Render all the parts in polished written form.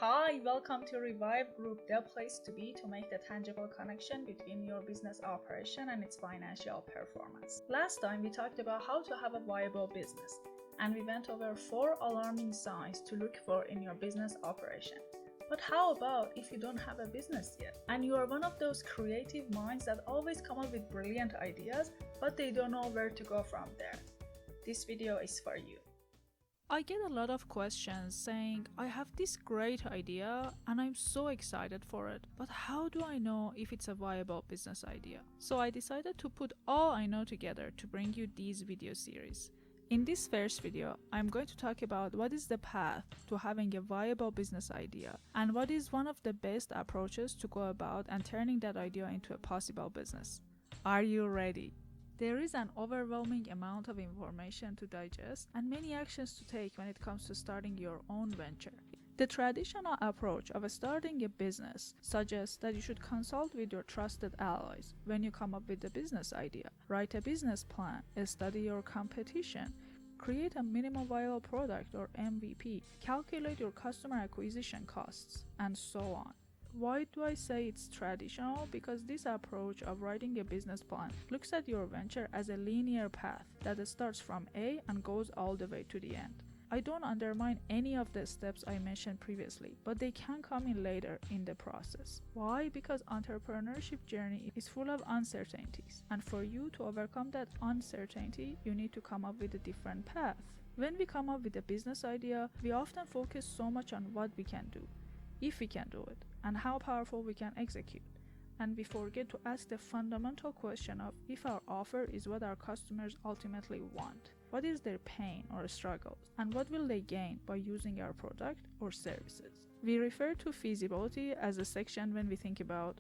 Hi, welcome to Revive Group, the place to be to make the tangible connection between your business operation and its financial performance. Last time we talked about how to have a viable business, and we went over 4 alarming signs to look for in your business operation. But how about if you don't have a business yet, and you are one of those creative minds that always come up with brilliant ideas, but they don't know where to go from there? This video is for you. I get a lot of questions saying, I have this great idea and I'm so excited for it, but how do I know if it's a viable business idea? So I decided to put all I know together to bring you these video series. In this first video, I'm going to talk about what is the path to having a viable business idea and what is one of the best approaches to go about and turning that idea into a possible business. Are you ready? There is an overwhelming amount of information to digest and many actions to take when it comes to starting your own venture. The traditional approach of starting a business suggests that you should consult with your trusted allies when you come up with a business idea, write a business plan, study your competition, create a minimum viable product or MVP, calculate your customer acquisition costs, and so on. Why do I say it's traditional? Because this approach of writing a business plan looks at your venture as a linear path that starts from A and goes all the way to the end. I don't undermine any of the steps I mentioned previously, but they can come in later in the process. Why? Because entrepreneurship journey is full of uncertainties, and for you to overcome that uncertainty, you need to come up with a different path. When we come up with a business idea, we often focus so much on what we can do, if we can do it, and how powerful we can execute. And we forget to ask the fundamental question of if our offer is what our customers ultimately want. What is their pain or struggles, and what will they gain by using our product or services? We refer to feasibility as a section when we think about,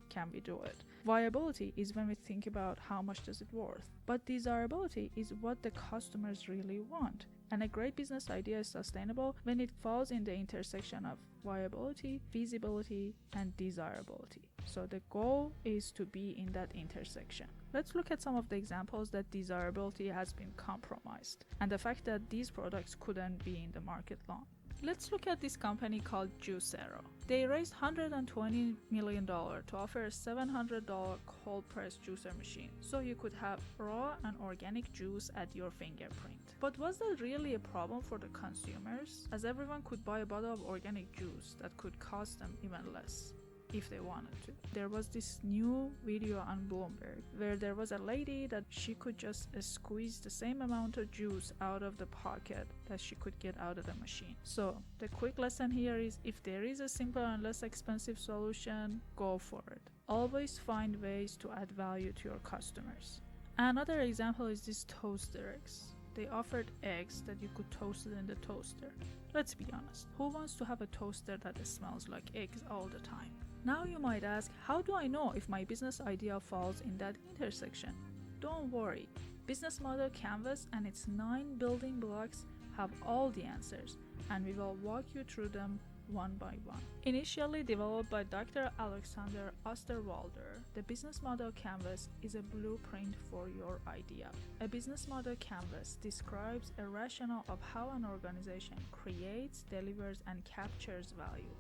can we do it? Viability is when we think about how much does it worth. But desirability is what the customers really want. And a great business idea is sustainable when it falls in the intersection of viability, feasibility, and desirability. So the goal is to be in that intersection. Let's look at some of the examples that desirability has been compromised and the fact that these products couldn't be in the market long. Let's look at this company called Juicero. They raised $120 million to offer a $700 cold press juicer machine, so you could have raw and organic juice at your fingerprint. But was that really a problem for the consumers, as everyone could buy a bottle of organic juice that could cost them even less if they wanted to? There was this new video on Bloomberg where there was a lady that she could just squeeze the same amount of juice out of the pocket that she could get out of the machine. So the quick lesson here is, if there is a simpler and less expensive solution, go for it. Always find ways to add value to your customers. Another example is this toaster eggs. They offered eggs that you could toast it in the toaster. Let's be honest, who wants to have a toaster that smells like eggs all the time? Now you might ask, how do I know if my business idea falls in that intersection? Don't worry, Business Model Canvas and its 9 building blocks have all the answers, and we will walk you through them one by one. Initially developed by Dr. Alexander Osterwalder, the Business Model Canvas is a blueprint for your idea. A business model canvas describes a rationale of how an organization creates, delivers, and captures value,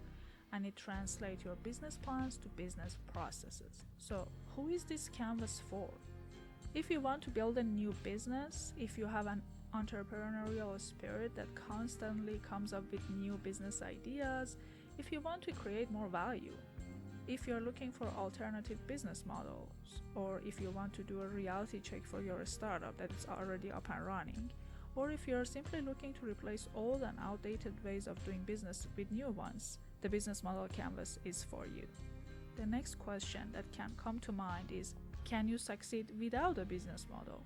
and it translates your business plans to business processes. So, who is this canvas for? If you want to build a new business, if you have an entrepreneurial spirit that constantly comes up with new business ideas, if you want to create more value, if you're looking for alternative business models, or if you want to do a reality check for your startup that's already up and running, or if you're simply looking to replace old and outdated ways of doing business with new ones, the Business Model Canvas is for you. The next question that can come to mind is, can you succeed without a business model?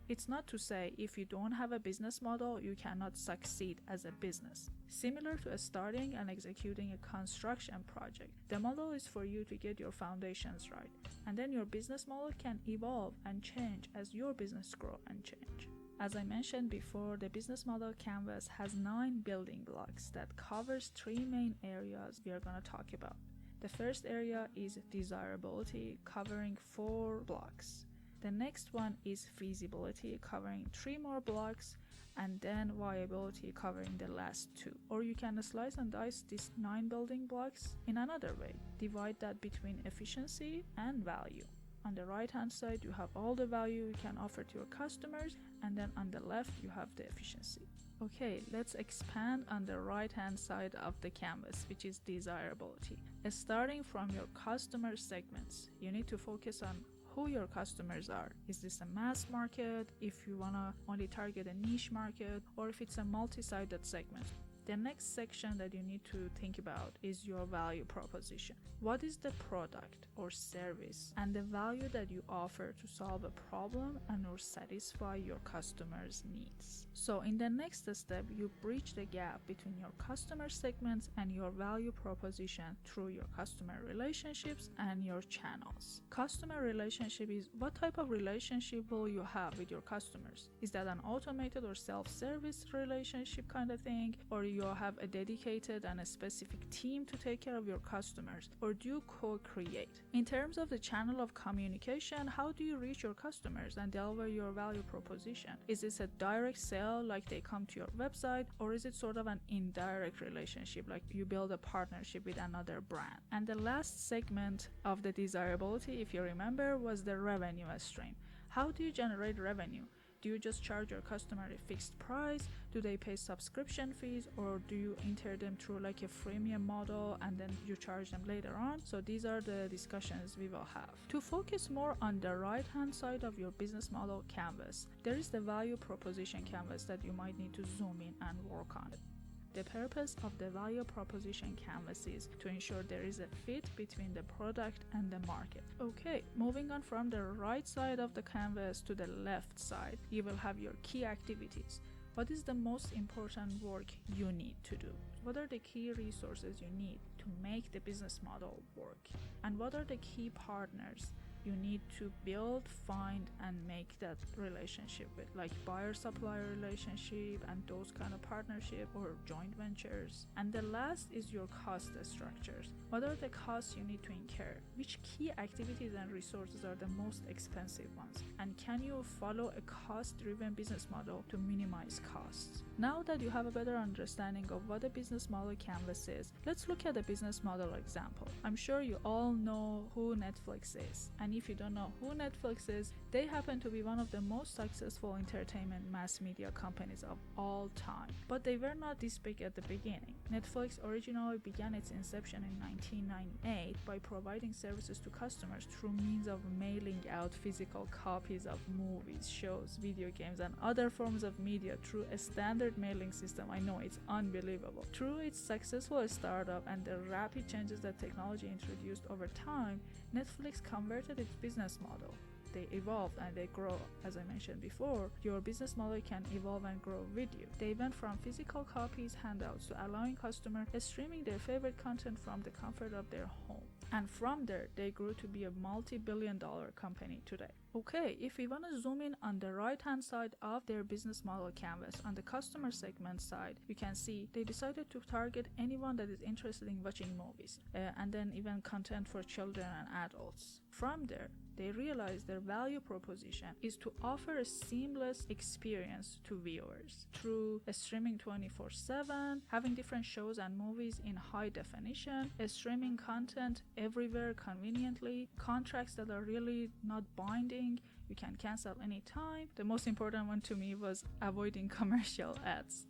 It's not to say if you don't have a business model, you cannot succeed as a business. Similar to starting and executing a construction project, the model is for you to get your foundations right, and then your business model can evolve and change as your business grows and change. As I mentioned before, the Business Model Canvas has 9 building blocks that covers 3 main areas we are going to talk about. The first area is desirability, covering 4 blocks. The next one is feasibility, covering 3 more blocks, and then viability covering the last 2. Or you can slice and dice these 9 building blocks in another way. Divide that between efficiency and value. On the right hand side you have all the value you can offer to your customers, and then on the left you have the efficiency. Okay, let's expand on the right hand side of the canvas, which is desirability. Starting from your customer segments, you need to focus on who your customers are. Is this a mass market, if you want to only target a niche market, or if it's a multi-sided segment? The next section that you need to think about is your value proposition. What is the product or service and the value that you offer to solve a problem and or satisfy your customers' needs? So in the next step, you bridge the gap between your customer segments and your value proposition through your customer relationships and your channels. Customer relationship is what type of relationship will you have with your customers? Is that an automated or self-service relationship kind of thing? Or you have a dedicated and a specific team to take care of your customers? Or do you co-create? In terms of the channel of communication, how do you reach your customers and deliver your value proposition? Is this a direct sale, like they come to your website, or is it sort of an indirect relationship, like you build a partnership with another brand? And the last segment of the desirability, if you remember, was the revenue stream. How do you generate revenue? Do you just charge your customer a fixed price? Do they pay subscription fees, or do you enter them through like a freemium model and then you charge them later on? So these are the discussions we will have. To focus more on the right hand side of your business model canvas, there is the value proposition canvas that you might need to zoom in and work on it. The purpose of the value proposition canvas is to ensure there is a fit between the product and the market. Okay, moving on from the right side of the canvas to the left side, you will have your key activities. What is the most important work you need to do? What are the key resources you need to make the business model work? And what are the key partners you need to build, find, and make that relationship with, like buyer-supplier relationship and those kind of partnership or joint ventures. And the last is your cost structures. What are the costs you need to incur? Which key activities and resources are the most expensive ones? And can you follow a cost-driven business model to minimize costs? Now that you have a better understanding of what a business model canvas is, let's look at a business model example. I'm sure you all know who Netflix is. And if you don't know who Netflix is, they happen to be one of the most successful entertainment mass media companies of all time. But they were not this big at the beginning. Netflix originally began its inception in 1998 by providing services to customers through means of mailing out physical copies of movies, shows, video games, and other forms of media through a standard mailing system. I know, it's unbelievable. Through its successful startup and the rapid changes that technology introduced over time, Netflix converted its business model. They evolved and they grow. As I mentioned before, your business model can evolve and grow with you. They went from physical copies, handouts, to allowing customers streaming their favorite content from the comfort of their home. And from there, they grew to be a multi-billion-dollar company today. Okay, if we want to zoom in on the right-hand side of their business model canvas, on the customer segment side, you can see they decided to target anyone that is interested in watching movies, and then even content for children and adults. From there, they realized their value proposition is to offer a seamless experience to viewers through streaming 24/7, having different shows and movies in high definition, streaming content everywhere conveniently, contracts that are really not binding, you can cancel anytime. The most important one to me was avoiding commercial ads.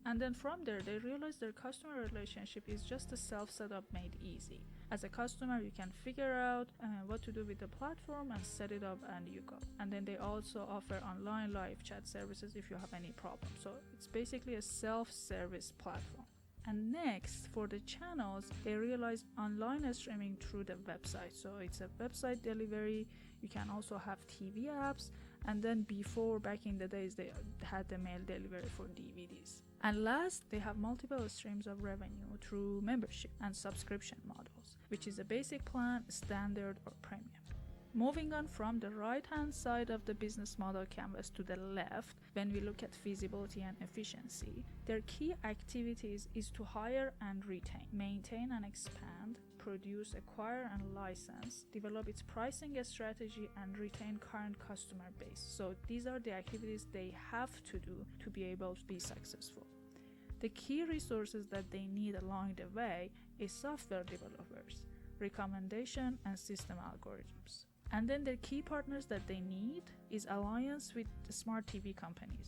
And then from there, they realized their customer relationship is just a self-setup made easy. As a customer, you can figure out what to do with the platform and set it up and you go. And then they also offer online live chat services if you have any problem. So it's basically a self-service platform. And next, for the channels, they realized online streaming through the website. So it's a website delivery. You can also have TV apps. And then before, back in the days, they had the mail delivery for DVDs. And last, they have multiple streams of revenue through membership and subscription models, which is a basic plan, standard, or premium. Moving on from the right-hand side of the business model canvas to the left, when we look at feasibility and efficiency, their key activities is to hire and retain, maintain and expand, produce, acquire, and license, develop its pricing strategy, and retain current customer base. So these are the activities they have to do to be able to be successful. The key resources that they need along the way is software developers, recommendation, and system algorithms. And then the key partners that they need is alliance with the smart TV companies,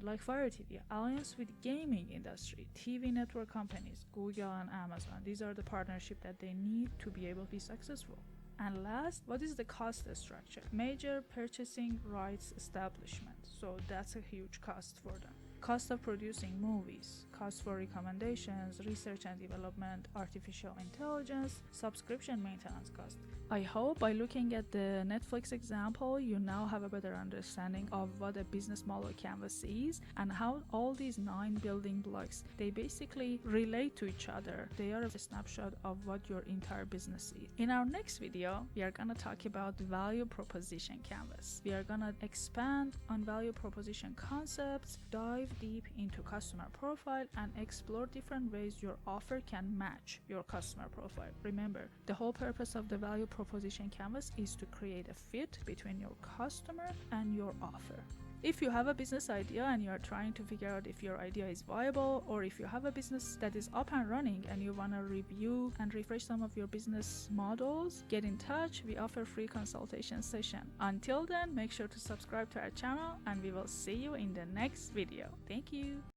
like Fire TV, alliance with gaming industry, TV network companies, Google and Amazon. These are the partnership that they need to be able to be successful. And last, what is the cost structure? Major purchasing rights establishment. So that's a huge cost for them. Cost of producing movies, cost for recommendations, research and development, artificial intelligence, subscription maintenance cost. I hope by looking at the Netflix example, you now have a better understanding of what a business model canvas is and how all these 9 building blocks, they basically relate to each other. They are a snapshot of what your entire business is. In our next video, we are going to talk about value proposition canvas. We are going to expand on value proposition concepts, dive deep into customer profile, and explore different ways your offer can match your customer profile. Remember, the whole purpose of the value proposition canvas is to create a fit between your customer and your offer. If you have a business idea and you are trying to figure out if your idea is viable, or if you have a business that is up and running and you want to review and refresh some of your business models, get in touch. We offer free consultation session. Until then, make sure to subscribe to our channel and we will see you in the next video. Thank you.